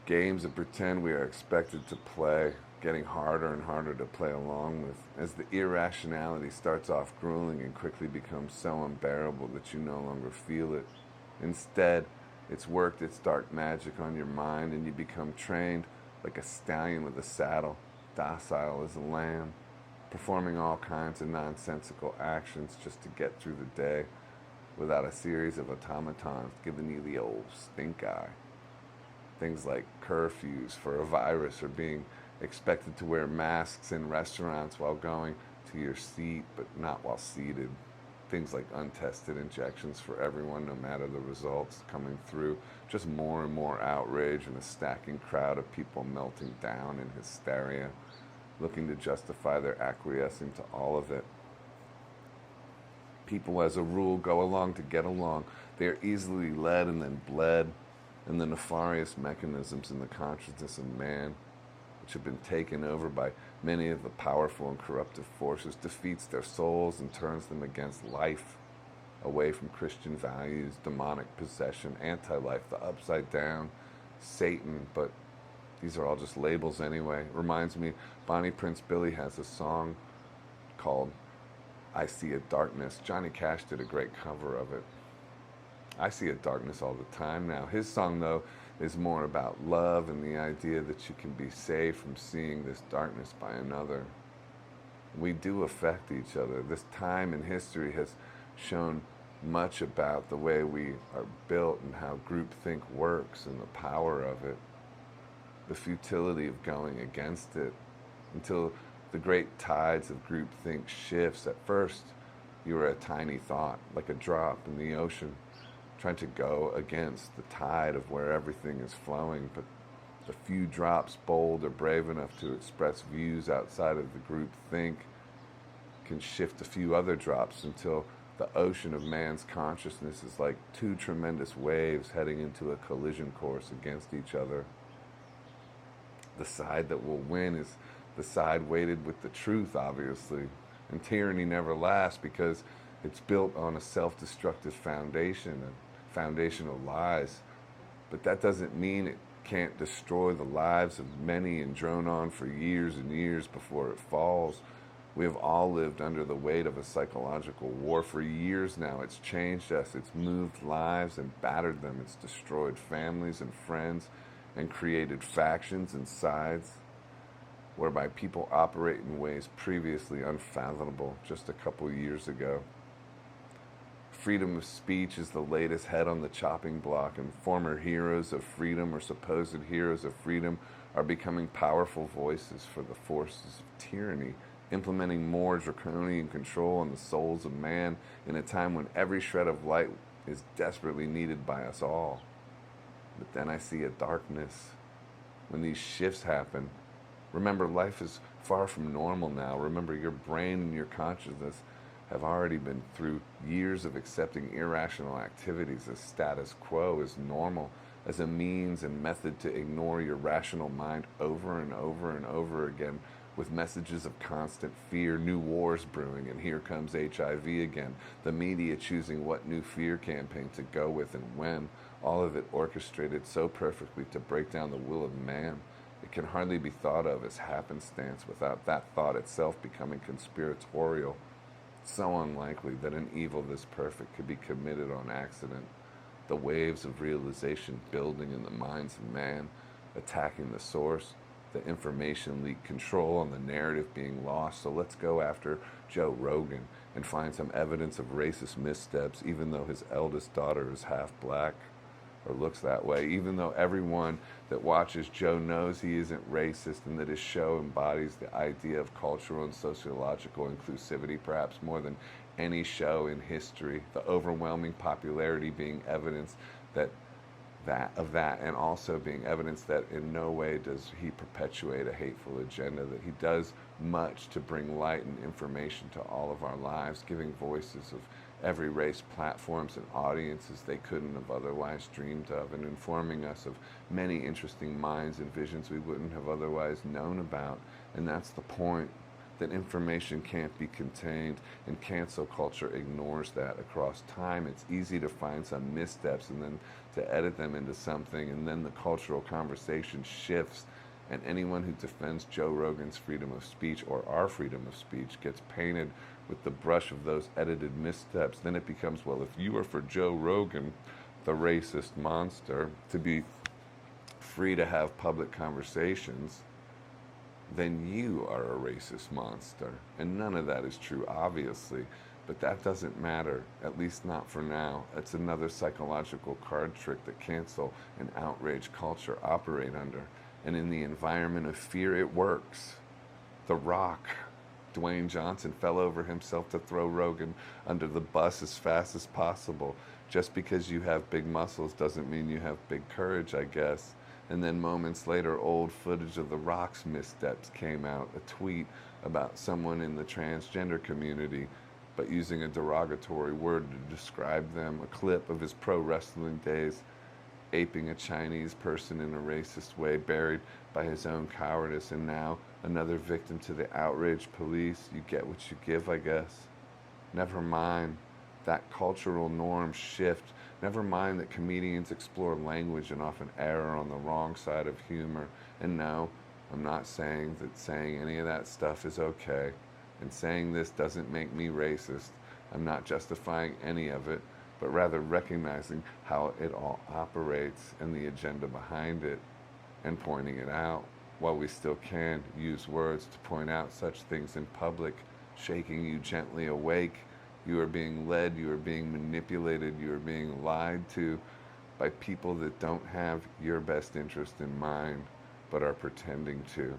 Games of pretend we are expected to play, getting harder and harder to play along with, as the irrationality starts off grueling and quickly becomes so unbearable that you no longer feel it. Instead, it's worked its dark magic on your mind and you become trained like a stallion with a saddle, docile as a lamb, performing all kinds of nonsensical actions just to get through the day without a series of automatons giving you the old stink eye. Things like curfews for a virus or being expected to wear masks in restaurants while going to your seat but not while seated. Things like untested injections for everyone, no matter the results coming through. Just more and more outrage and a stacking crowd of people melting down in hysteria, looking to justify their acquiescing to all of it. People, as a rule, go along to get along. They are easily led and then bled, and the nefarious mechanisms in the consciousness of man, which have been taken over by many of the powerful and corruptive forces, defeats their souls and turns them against life, away from Christian values, demonic possession, anti-life, the upside down, Satan. But these are all just labels anyway. It reminds me, Bonnie Prince Billy has a song called I See a Darkness. Johnny Cash did a great cover of it. I see a darkness all the time now. His song, though, is more about love and the idea that you can be saved from seeing this darkness by another. We do affect each other. This time in history has shown much about the way we are built and how groupthink works and the power of it, the futility of going against it, until the great tides of groupthink shifts. At first, you are a tiny thought, like a drop in the ocean, trying to go against the tide of where everything is flowing, but the few drops bold or brave enough to express views outside of the group think can shift a few other drops until the ocean of man's consciousness is like two tremendous waves heading into a collision course against each other. The side that will win is the side weighted with the truth, obviously, and tyranny never lasts because it's built on a self-destructive foundation and foundational lies. But that doesn't mean it can't destroy the lives of many and drone on for years and years before it falls. We have all lived under the weight of a psychological war for years now. It's changed us, it's moved lives and battered them, it's destroyed families and friends and created factions and sides whereby people operate in ways previously unfathomable just a couple years ago. Freedom of speech is the latest head on the chopping block, and former heroes of freedom or supposed heroes of freedom are becoming powerful voices for the forces of tyranny, implementing more draconian control on the souls of man in a time when every shred of light is desperately needed by us all. But then I see a darkness. When these shifts happen, remember, life is far from normal now. Remember, your brain and your consciousness have already been through years of accepting irrational activities as status quo, as normal, as a means and method to ignore your rational mind over and over and over again with messages of constant fear, new wars brewing, and here comes HIV again, the media choosing what new fear campaign to go with and when, all of it orchestrated so perfectly to break down the will of man. It can hardly be thought of as happenstance without that thought itself becoming conspiratorial. So unlikely that an evil this perfect could be committed on accident. The waves of realization building in the minds of man, attacking the source, the information leak, control on the narrative being lost. So let's go after Joe Rogan and find some evidence of racist missteps, even though his eldest daughter is half black, or looks that way, even though everyone that watches Joe knows he isn't racist and that his show embodies the idea of cultural and sociological inclusivity perhaps more than any show in history, the overwhelming popularity being evidence that, and also being evidence that in no way does he perpetuate a hateful agenda, that he does much to bring light and information to all of our lives, giving voices of every race platforms and audiences they couldn't have otherwise dreamed of, and informing us of many interesting minds and visions we wouldn't have otherwise known about. And that's the point. that information can't be contained, and cancel culture ignores that across time. It's easy to find some missteps and then to edit them into something, and then the cultural conversation shifts, and anyone who defends Joe Rogan's freedom of speech or our freedom of speech gets painted with the brush of those edited missteps. Then it becomes, well, if you are for Joe Rogan, the racist monster, to be free to have public conversations, then you are a racist monster. And none of that is true, obviously, but that doesn't matter, at least not for now. It's another psychological card trick that cancel and outrage culture operate under. And in the environment of fear, it works. The Rock, Dwayne Johnson, fell over himself to throw Rogan under the bus as fast as possible. Just because you have big muscles doesn't mean you have big courage, I guess. And then moments later, old footage of The Rock's missteps came out, a tweet about someone in the transgender community, but using a derogatory word to describe them, a clip of his pro wrestling days, aping a Chinese person in a racist way, buried by his own cowardice, and now another victim to the outraged police. You get what you give, I guess. Never mind that cultural norm shift. Never mind that comedians explore language and often err on the wrong side of humor. And no, I'm not saying that saying any of that stuff is okay. And saying this doesn't make me racist. I'm not justifying any of it, but rather recognizing how it all operates and the agenda behind it, and pointing it out while we still can use words to point out such things in public, shaking you gently awake. You are being led, you are being manipulated, you are being lied to by people that don't have your best interest in mind, but are pretending to.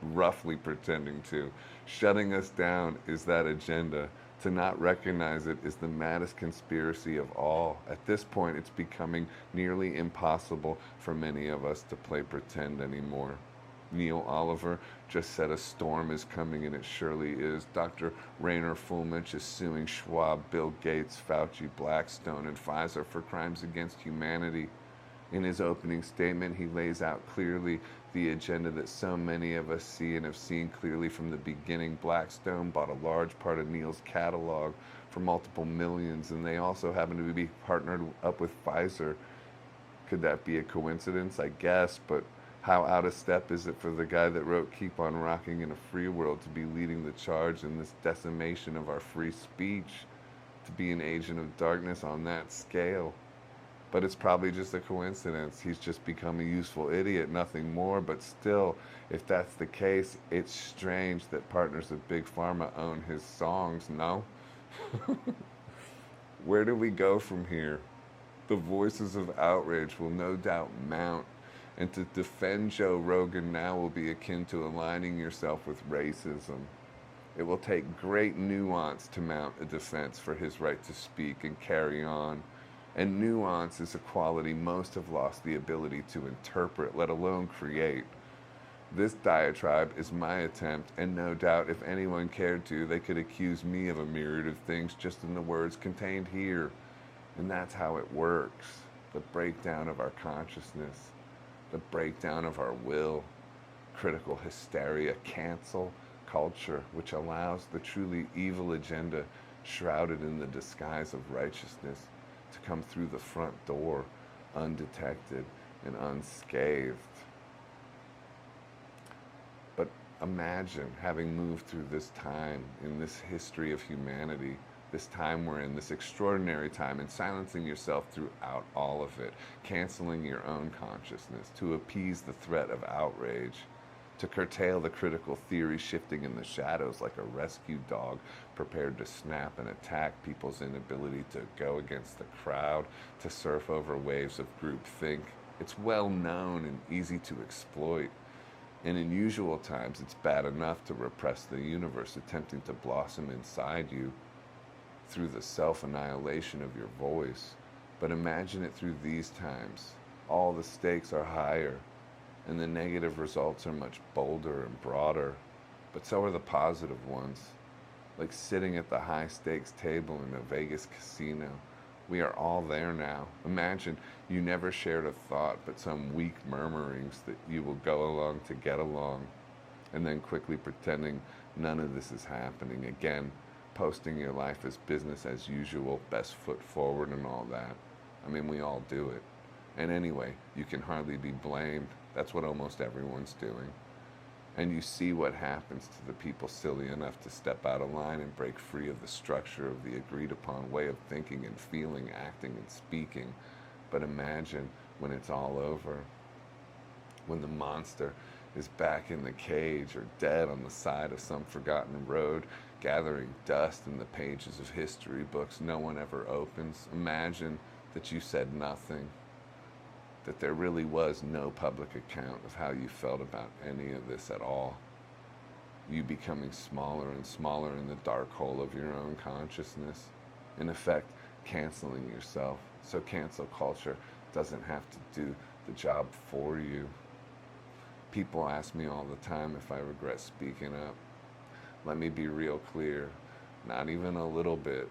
Roughly pretending to. Shutting us down is that agenda. To not recognize it is the maddest conspiracy of all. At this point, it's becoming nearly impossible for many of us to play pretend anymore. Neil Oliver just said a storm is coming, and it surely is. Dr. Rainer Fulmich is suing Schwab, Bill Gates, Fauci, Blackstone, and Pfizer for crimes against humanity. In his opening statement, he lays out clearly the agenda that so many of us see and have seen clearly from the beginning. Blackstone bought a large part of Neil's catalog for multiple millions, and they also happen to be partnered up with Pfizer. Could that be a coincidence? I guess, but how out of step is it for the guy that wrote Keep on Rocking in a Free World to be leading the charge in this decimation of our free speech, to be an agent of darkness on that scale? But it's probably just a coincidence. He's just become a useful idiot, nothing more. But still, if that's the case, it's strange that partners of Big Pharma own his songs, no? Where do we go from here? The voices of outrage will no doubt mount, and to defend Joe Rogan now will be akin to aligning yourself with racism. It will take great nuance to mount a defense for his right to speak and carry on. And nuance is a quality most have lost the ability to interpret, let alone create. This diatribe is my attempt, and no doubt if anyone cared to, they could accuse me of a myriad of things just in the words contained here. And that's how it works. The breakdown of our consciousness, the breakdown of our will, critical hysteria, cancel culture, which allows the truly evil agenda shrouded in the disguise of righteousness to come through the front door undetected and unscathed. But imagine having moved through this time in this history of humanity, this time we're in, this extraordinary time, and silencing yourself throughout all of it, canceling your own consciousness to appease the threat of outrage, to curtail the critical theory shifting in the shadows like a rescue dog prepared to snap and attack people's inability to go against the crowd, to surf over waves of groupthink. It's well known and easy to exploit. And in usual times, it's bad enough to repress the universe attempting to blossom inside you through the self-annihilation of your voice. But imagine it through these times. All the stakes are higher, and the negative results are much bolder and broader, but so are the positive ones. Like sitting at the high-stakes table in a Vegas casino. We are all there now. Imagine you never shared a thought but some weak murmurings that you will go along to get along. and then quickly pretending none of this is happening. Again, posting your life as business as usual, best foot forward and all that. I mean, we all do it. And anyway, you can hardly be blamed. That's what almost everyone's doing. And you see what happens to the people silly enough to step out of line and break free of the structure of the agreed upon way of thinking and feeling, acting and speaking. But imagine when it's all over, when the monster is back in the cage or dead on the side of some forgotten road, gathering dust in the pages of history books no one ever opens. Imagine that you said nothing, that there really was no public account of how you felt about any of this at all. You becoming smaller and smaller in the dark hole of your own consciousness. In effect, canceling yourself. So cancel culture doesn't have to do the job for you. People ask me all the time if I regret speaking up. Let me be real clear. Not even a little bit.